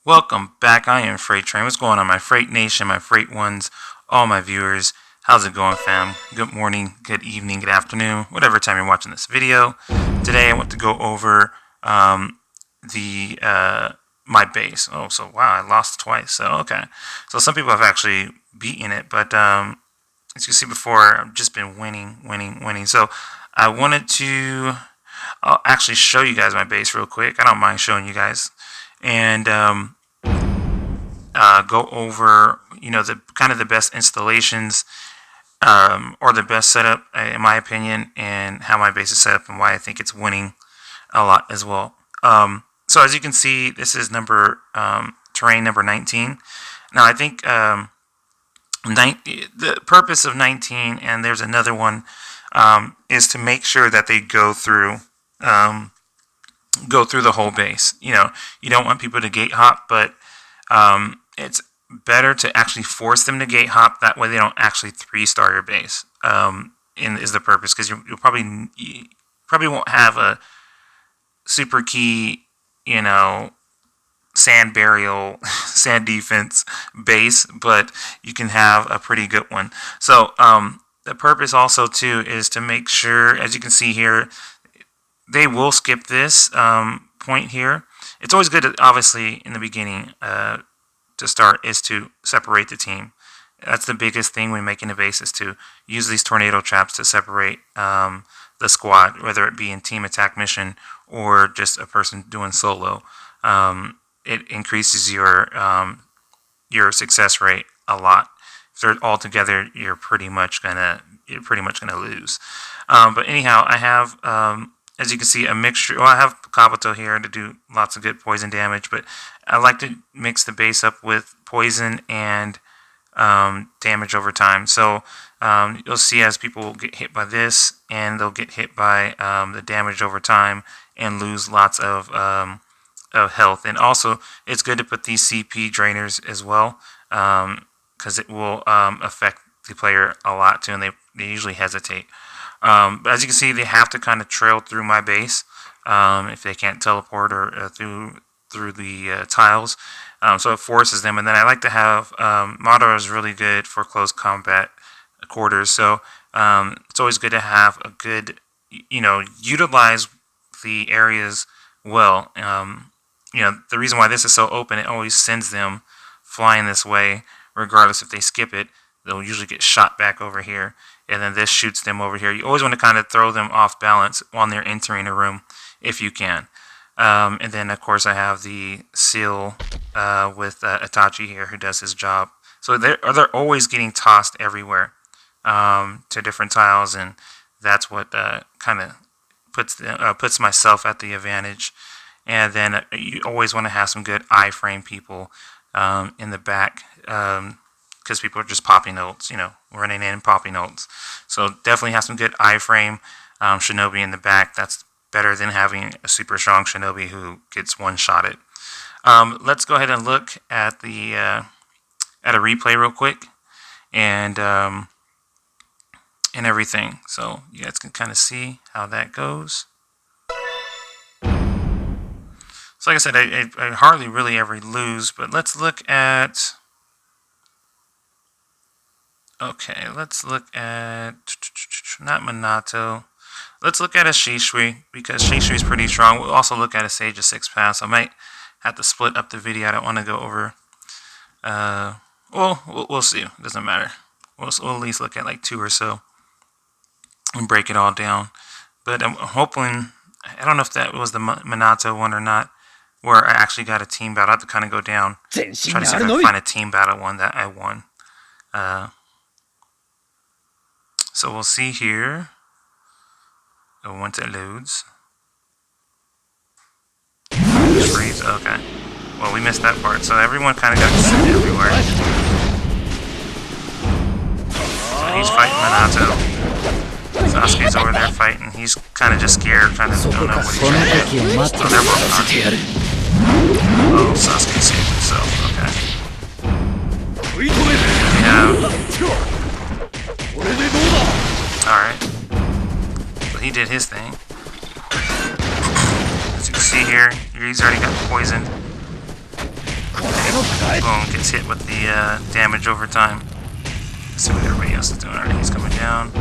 Welcome back. I am Freight Train. What's going on, my Freight Nation, my Freight Ones, all my viewers? How's it going, fam? Good morning, good evening, good afternoon, whatever time you're watching this video. Today I want to go over my base. Oh, so wow, I lost twice. So okay, so some people have actually beaten it, but as you can see before, I've just been winning. So I wanted to actually show you guys my base real quick. I don't mind showing you guys. And go over, the kind of the best installations or the best setup, in my opinion, and how my base is set up and why I think it's winning a lot as well. So as you can see, this is terrain number 19. Now I think the purpose of 19, and there's another one, is to make sure that they go through the whole base. You don't want people to gate hop, but it's better to actually force them to gate hop. That way they don't actually 3-star your base. Is the purpose, because you probably won't have a super key, sand burial, sand defense base, but you can have a pretty good one. So the purpose also too is to make sure, as you can see here, they will skip this point here. It's always good to, obviously, in the beginning to start, is to separate the team. That's the biggest thing when making a base, is to use these tornado traps to separate the squad, whether it be in team attack mission or just a person doing solo. It increases your success rate a lot. If they're all together, you're pretty much gonna lose. But anyhow, I have, as you can see, a mixture. Well, I have Kabuto here to do lots of good poison damage, but I like to mix the base up with poison and damage over time. So you'll see as people get hit by this, and they'll get hit by the damage over time and lose lots of health. And also, it's good to put these CP drainers as well, because it will affect the player a lot too, and they usually hesitate. But as you can see, they have to kind of trail through my base if they can't teleport or through the tiles. So it forces them. And then I like to have Madara is really good for close combat quarters. So it's always good to have a good, utilize the areas well. The reason why this is so open, it always sends them flying this way, regardless if they skip it. They'll usually get shot back over here, and then this shoots them over here. You always want to kind of throw them off balance when they're entering a room, if you can. And then, of course, I have the seal with Itachi here, who does his job. So they're always getting tossed everywhere to different tiles, and that's what kind of puts myself at the advantage. And then you always want to have some good iframe people in the back, because people are just popping ults, running in, popping ults. So definitely have some good iframe shinobi in the back. That's better than having a super strong shinobi who gets one-shotted. Let's go ahead and look at a replay real quick, and everything, so you guys can kind of see how that goes. So like I said, I hardly really ever lose, but let's look at... Okay, let's look at, not Minato. Let's look at a Shishui, because Shishui is pretty strong. We'll also look at a Sage of 6 Paths. I might have to split up the video. I don't want to go over, we'll see. It doesn't matter. We'll at least look at like 2 or so and break it all down. But I'm hoping, I don't know if that was the Minato one or not, where I actually got a team battle. I have to kind of go down, try to see if I can find a team battle one that I won. So we'll see here. Once it loads. Freeze. Okay. Well, we missed that part. So everyone kind of got sent everywhere. So he's fighting Minato. Sasuke's over there fighting. He's kind of just scared, trying to don't know what he's trying to do. So they're both on. Oh, Sasuke saved himself. Okay. Alright. So he did his thing. As you can see here, he's already got poisoned. Boom, gets hit with the damage over time. Let's see what everybody else is doing. Alright, he's coming down.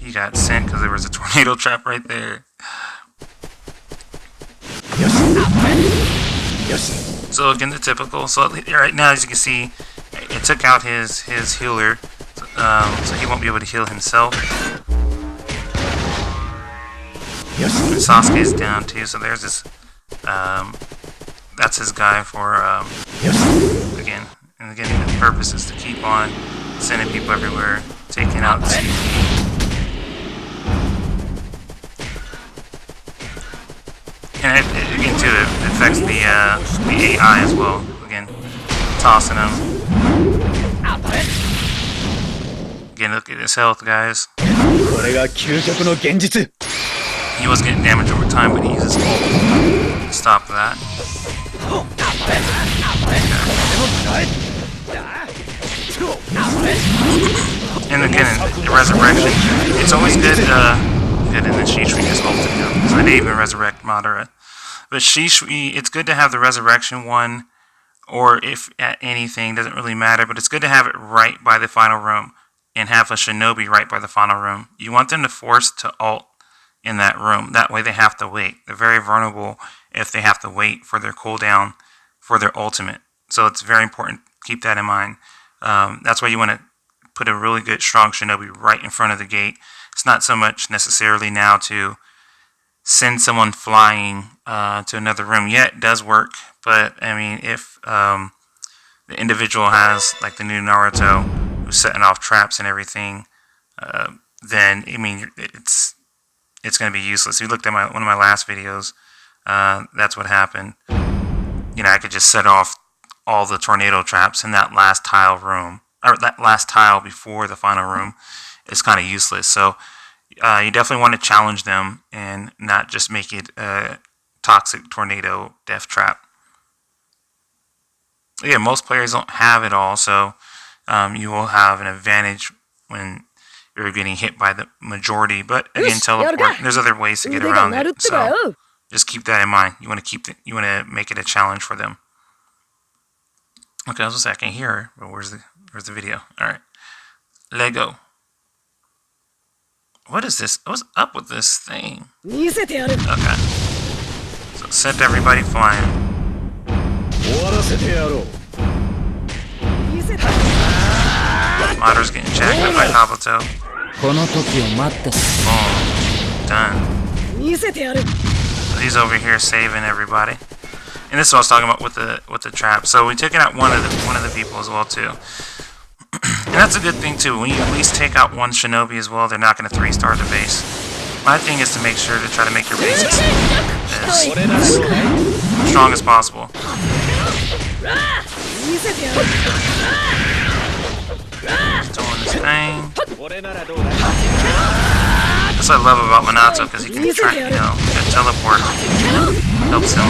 He got sent because there was a tornado trap right there. So again, the typical. So right now, as you can see, it took out his healer, so he won't be able to heal himself. Sasuke is down too, so there's this. That's his guy for again. And again, the purpose is to keep on sending people everywhere, taking out TP. And again too, it affects the AI as well. Again, tossing him. Again, look at his health, guys. He was getting damage over time, but he uses ult to stop that. And again, the resurrection, it's always good. Good, and then Shishui just ulted him, so I didn't even resurrect Madara. But Shishui, it's good to have the resurrection one, or if at anything, doesn't really matter, but it's good to have it right by the final room, and have a shinobi right by the final room. You want them to force to ult in that room. That way they have to wait. They're very vulnerable if they have to wait for their cooldown for their ultimate. So it's very important. Keep that in mind. That's why you want to put a really good, strong shinobi right in front of the gate. It's not so much necessarily now to send someone flying to another room. Yeah, it does work, but I mean, if the individual has, like the new Naruto, who's setting off traps and everything, then I mean, it's going to be useless. If you looked at one of my last videos, that's what happened. You know, I could just set off all the tornado traps in that last tile room, or that last tile before the final room. It's kind of useless. So you definitely want to challenge them and not just make it a toxic tornado death trap. Yeah, most players don't have it all, so you will have an advantage when you're getting hit by the majority. But again, teleport. There's other ways to get around it. So just keep that in mind. You want to make it a challenge for them. Okay, I was just saying I can hear her, but where's the video? All right, Lego. What is this? What's up with this thing? Okay. So set everybody flying. Madara's getting jacked up by Kabuto. Boom. Done. So he's over here saving everybody. And this is what I was talking about with the trap. So we took out one of the people as well too. And that's a good thing too. When you at least take out one shinobi as well, they're not going to 3-star the base. My thing is to make sure to try to make your base as strong as possible. Just doing this thing. That's what I love about Minato, because he can teleport. Helps him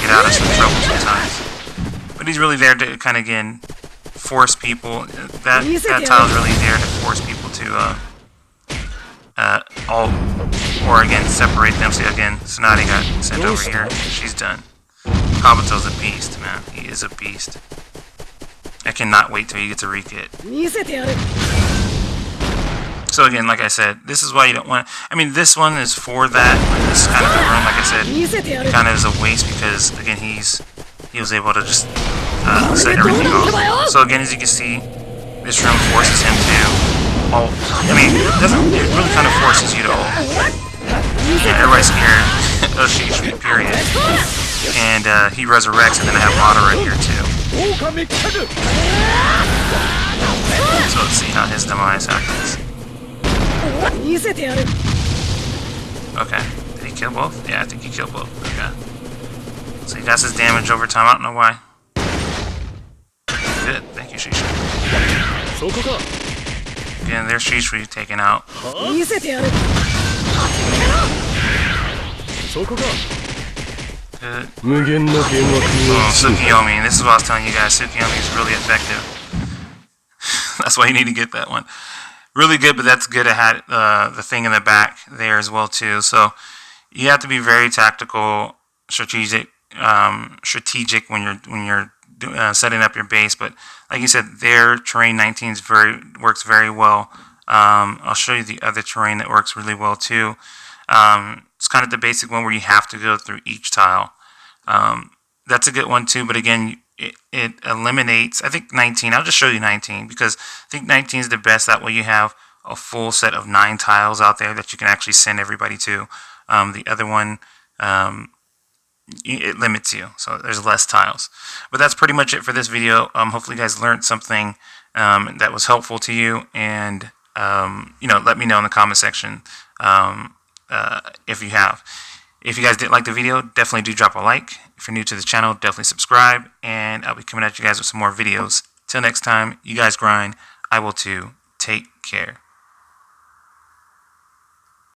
get out of some trouble sometimes. But he's really there to kind of again force people. That tile's really there to force people to all, or again separate them. So again, Tsunade got sent over here. She's done. Kabuto's a beast, man. He is a beast. I cannot wait till he gets a re-kit. So again, like I said, this is why you don't want to... I mean, this one is for that. This is kind of the room, like I said. It kind of is a waste because, again, he was able to just set everything off. So again, as you can see, this room forces him to ult. I mean, it really kind of forces you to ult. Yeah, everybody's scared of Shishui, period. And he resurrects, and then I have Madara here too. So let's see how his demise happens. Okay, did he kill both? Yeah, I think he killed both. Okay. So he does his damage over time, I don't know why. Good, thank you, Shishui. Again, there's Shishui taken out. Good. Tsukiyomi, and this is what I was telling you guys, Tsukiyomi is really effective. That's why you need to get that one. Really good, but that's good. It had the thing in the back there as well too. So you have to be very tactical, strategic when you're setting up your base. But like you said, their terrain 19 works very well. I'll show you the other terrain that works really well too. It's kind of the basic one where you have to go through each tile. That's a good one too, but again, it eliminates, I think 19, I'll just show you 19 because I think 19 is the best. That way you have a full set of 9 tiles out there that you can actually send everybody to. The other one, it limits you, so there's less tiles. But that's pretty much it for this video. Hopefully you guys learned something that was helpful to you, and let me know in the comment section if you have. If you guys didn't like the video, definitely do drop a like. If you're new to the channel, definitely subscribe, and I'll be coming at you guys with some more videos. Till next time, you guys grind. I will too. Take care.